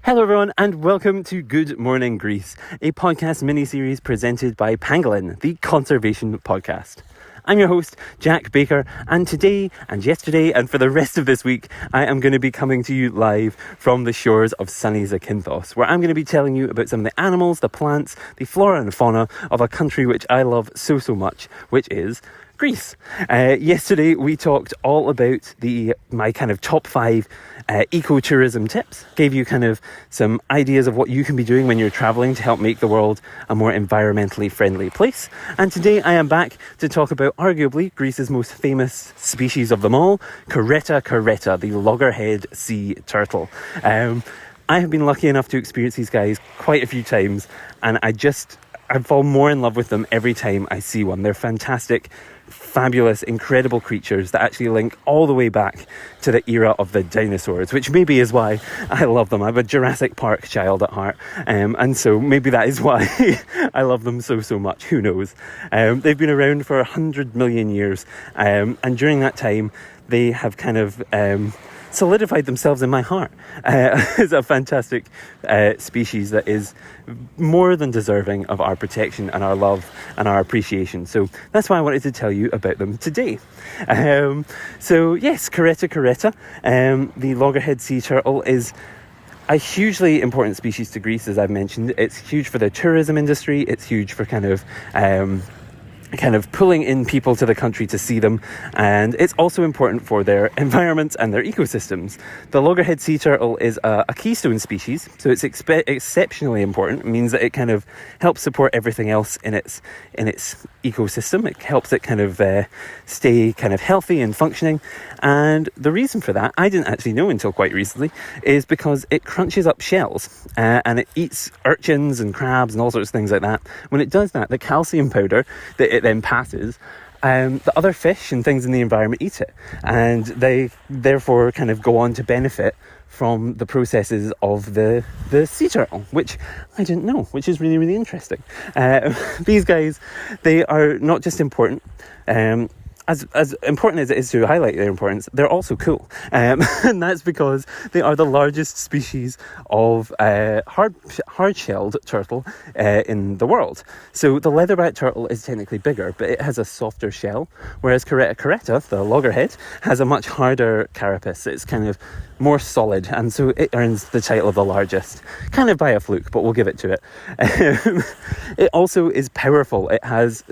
Hello everyone and welcome to Good Morning Greece, a podcast mini-series presented by Pangolin, the conservation podcast. I'm your host, Jack Baker, and today and yesterday and for the rest of this week, I am going to be coming to you live from the shores of sunny Zakynthos, where I'm going to be telling you about some of the animals, the plants, the flora and fauna of a country which I love so much, which is Greece. Yesterday we talked all about my kind of top 5 ecotourism tips, gave you kind of some ideas of what you can be doing when you're traveling to help make the world a more environmentally friendly place. And today I am back to talk about arguably Greece's most famous species of them all, Caretta caretta, the Loggerhead Sea Turtle. I have been lucky enough to experience these guys quite a few times, and I fall more in love with them every time I see one. They're fantastic, fabulous, incredible creatures that actually link all the way back to the era of the dinosaurs, which maybe is why I love them. I'm a Jurassic Park child at heart, and so maybe that is why I love them so much. Who knows? They've been around for 100 million years, and during that time they have kind of solidified themselves in my heart as a fantastic species that is more than deserving of our protection and our love and our appreciation. So that's why I wanted to tell you about them today. So yes, Caretta caretta, the Loggerhead Sea Turtle, is a hugely important species to Greece, as I've mentioned. It's huge for the tourism industry. It's huge for kind of pulling in people to the country to see them, and it's also important for their environments and their ecosystems. The Loggerhead Sea Turtle is a keystone species, so it's exceptionally important. It means that it kind of helps support everything else in its ecosystem. It helps it kind of stay kind of healthy and functioning, and the reason for that, I didn't actually know until quite recently, is because it crunches up shells and it eats urchins and crabs and all sorts of things like that. When it does that, the calcium powder that it then passes, the other fish and things in the environment eat it, and they therefore kind of go on to benefit from the processes of the sea turtle, which I didn't know, which is really interesting. These guys, they are not just important, as important as it is to highlight their importance, they're also cool. And that's because they are the largest species of hard-shelled turtle in the world. So the leatherback turtle is technically bigger, but it has a softer shell, whereas Caretta caretta, the loggerhead, has a much harder carapace. It's kind of more solid, and so it earns the title of the largest, kind of by a fluke, but we'll give it to it. It also is powerful. It has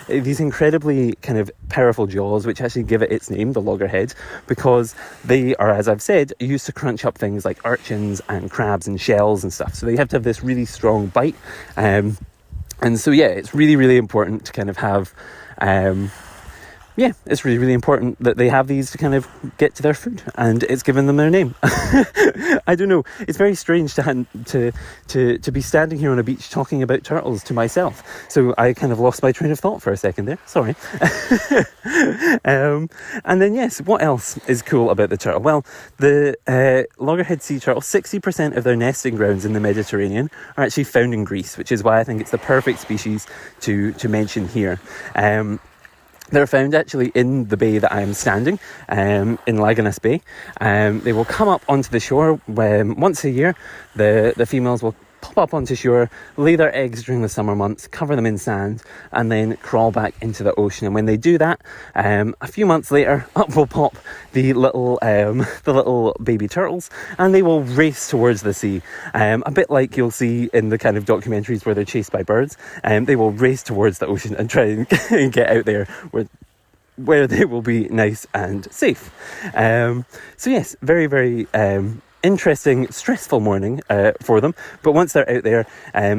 these incredibly kind of powerful jaws, which actually give it its name, the loggerhead, because they are, as I've said, used to crunch up things like urchins and crabs and shells and stuff. So they have to have this really strong bite, and so yeah, it's really important to kind of have it's really important that they have these to kind of get to their food, and it's given them their name. I don't know. It's very strange to be standing here on a beach talking about turtles to myself. So I kind of lost my train of thought for a second there. Sorry. And then yes, what else is cool about the turtle? Well, the Loggerhead Sea Turtle, 60% of their nesting grounds in the Mediterranean are actually found in Greece, which is why I think it's the perfect species to mention here. They're found actually in the bay that I am standing, in Laggerhead Bay. They will come up onto the shore once a year. The females will pop up onto shore, lay their eggs during the summer months, cover them in sand, and then crawl back into the ocean. And when they do that, a few months later, up will pop the little baby turtles, and they will race towards the sea. A bit like you'll see in the kind of documentaries where they're chased by birds. They will race towards the ocean and try and get out there where they will be nice and safe. So yes, very interesting, stressful morning for them, but once they're out there,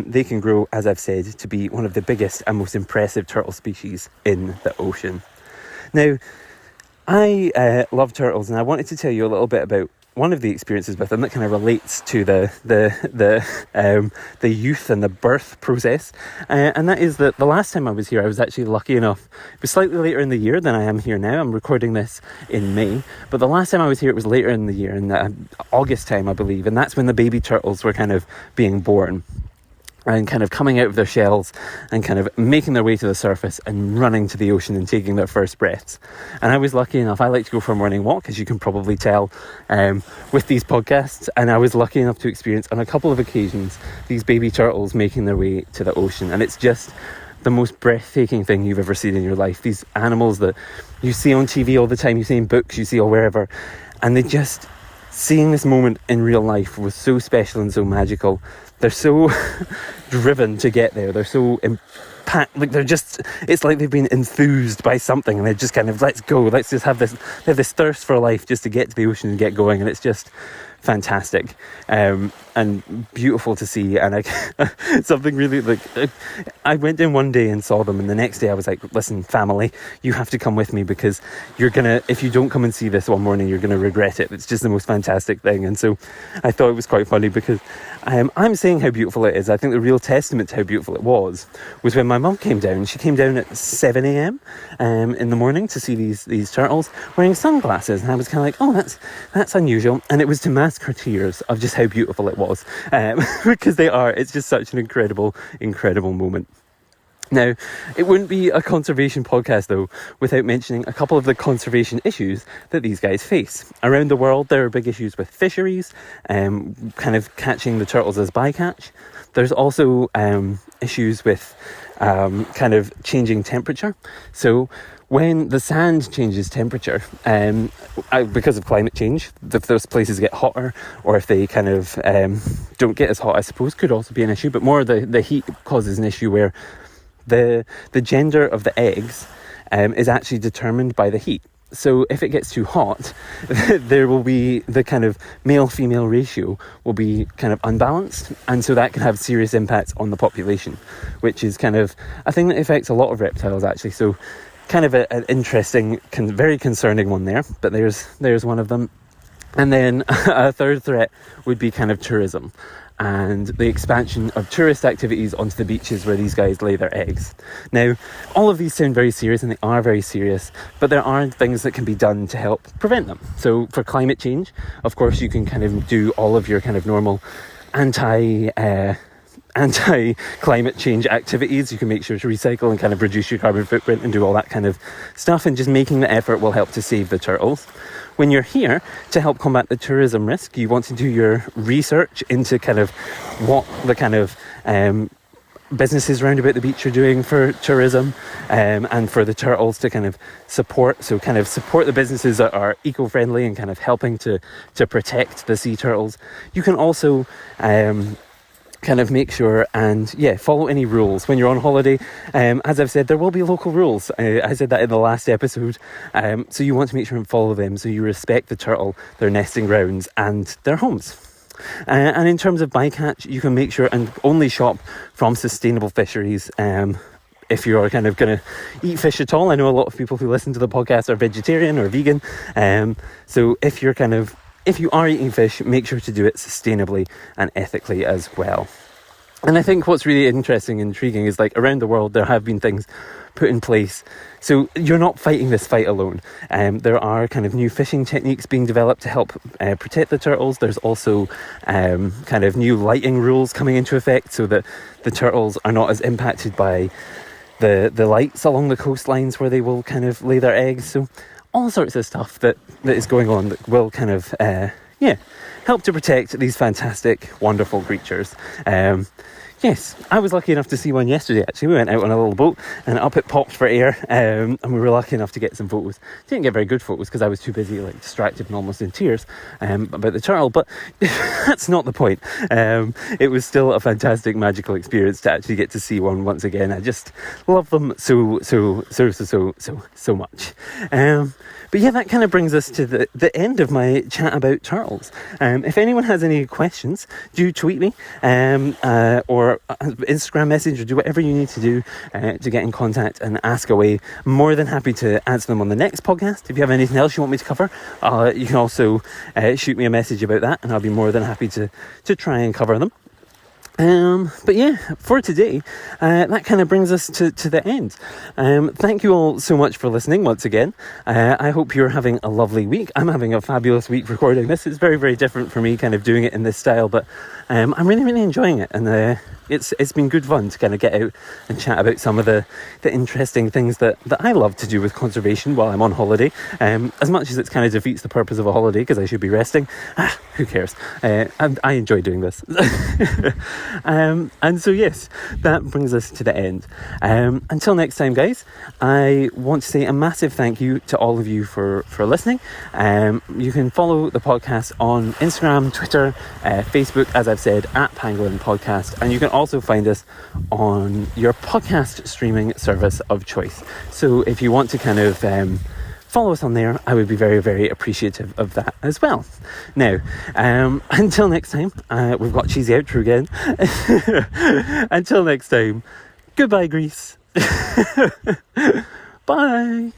they can grow, as I've said, to be one of the biggest and most impressive turtle species in the ocean. Now, I love turtles, and I wanted to tell you a little bit about one of the experiences with them that kind of relates to the youth and the birth process, and that is that the last time I was here, I was actually lucky enough. It was slightly later in the year than I am here now. I'm recording this in May, but the last time I was here, it was later in the year, in August time, I believe, and that's when the baby turtles were kind of being born. and kind of coming out of their shells and kind of making their way to the surface and running to the ocean and taking their first breaths. And I was lucky enough, I like to go for a morning walk, as you can probably tell with these podcasts, and I was lucky enough to experience on a couple of occasions these baby turtles making their way to the ocean. And it's just the most breathtaking thing you've ever seen in your life. These animals that you see on TV all the time, you see in books, you see all wherever, and they just, seeing this moment in real life was so special and so magical. They're so driven to get there. They're so like they're just, it's like they've been enthused by something and they're just kind of, let's go, let's just have this thirst for life just to get to the ocean and get going. And it's just fantastic and beautiful to see. And something really, like, I went in one day and saw them, and the next day I was like, listen, family, you have to come with me, because if you don't come and see this one morning, you're gonna regret it. It's just the most fantastic thing. And so I thought it was quite funny, because I'm saying how beautiful it is. I think the real testament to how beautiful it was when my mum came down. She came down at 7 a.m. In the morning to see these turtles wearing sunglasses, and I was kind of like, oh, that's unusual. And it was to mask her tears of just how beautiful it was, because it's just such an incredible moment. Now, it wouldn't be a conservation podcast, though, without mentioning a couple of the conservation issues that these guys face. Around the world, there are big issues with fisheries, kind of catching the turtles as bycatch. There's also issues with kind of changing temperature. So when the sand changes temperature, because of climate change, if those places get hotter, or if they kind of don't get as hot, I suppose, could also be an issue. But more the heat causes an issue where the gender of the eggs is actually determined by the heat. So if it gets too hot, there will be the kind of male-female ratio will be kind of unbalanced. And so that can have serious impacts on the population, which is kind of a thing that affects a lot of reptiles, actually. So kind of an interesting, very concerning one there, but there's one of them. And then a third threat would be kind of tourism and the expansion of tourist activities onto the beaches where these guys lay their eggs. Now, all of these sound very serious, and they are very serious, but there are things that can be done to help prevent them. So for climate change, of course, you can kind of do all of your kind of normal anti-climate change activities. You can make sure to recycle and kind of reduce your carbon footprint and do all that kind of stuff, and just making the effort will help to save the turtles. When you're here to help combat the tourism risk, you want to do your research into kind of what the kind of businesses round about the beach are doing for tourism, and for the turtles to kind of support the businesses that are eco-friendly and kind of helping to protect the sea turtles. You can also kind of make sure and follow any rules when you're on holiday. As I've said, there will be local rules. I said that in the last episode. So you want to make sure and follow them, so you respect the turtle, their nesting grounds and their homes. And in terms of bycatch, you can make sure and only shop from sustainable fisheries. If you're kind of going to eat fish at all, I know a lot of people who listen to the podcast are vegetarian or vegan. So if you are eating fish, make sure to do it sustainably and ethically as well. And I think what's really interesting and intriguing is, like, around the world, there have been things put in place. So you're not fighting this fight alone. There are kind of new fishing techniques being developed to help protect the turtles. There's also kind of new lighting rules coming into effect so that the turtles are not as impacted by the lights along the coastlines where they will kind of lay their eggs. So all sorts of stuff that is going on that will kind of, help to protect these fantastic, wonderful creatures. Yes, I was lucky enough to see one yesterday, actually. We went out on a little boat and up it popped for air, and we were lucky enough to get some photos. Didn't get very good photos because I was too busy, like, distracted and almost in tears about the turtle, but that's not the point. It was still a fantastic, magical experience to actually get to see one once again. I just love them so much. But yeah, that kind of brings us to the end of my chat about turtles. If anyone has any questions, do tweet me or Instagram message, or do whatever you need to do to get in contact and ask away. I'm more than happy to answer them on the next podcast. If you have anything else you want me to cover, you can also shoot me a message about that, and I'll be more than happy to try and cover them. But yeah, for today, that kind of brings us to the end. Thank you all so much for listening once again. I hope you're having a lovely week. I'm having a fabulous week recording this. It's very, very different for me kind of doing it in this style, but I'm really, really enjoying it. And it's been good fun to kind of get out and chat about some of the interesting things that I love to do with conservation while I'm on holiday. As much as it kind of defeats the purpose of a holiday because I should be resting, who cares? I enjoy doing this. And so yes, that brings us to the end. Until next time, guys, I want to say a massive thank you to all of you for listening. You can follow the podcast on Instagram, Twitter, Facebook, as I've said, at Pangolin Podcast, and you can also find us on your podcast streaming service of choice. So if you want to kind of follow us on there, I would be very, very appreciative of that as well. Now, until next time, we've got cheesy outro again. Until next time, goodbye, Greece. Bye.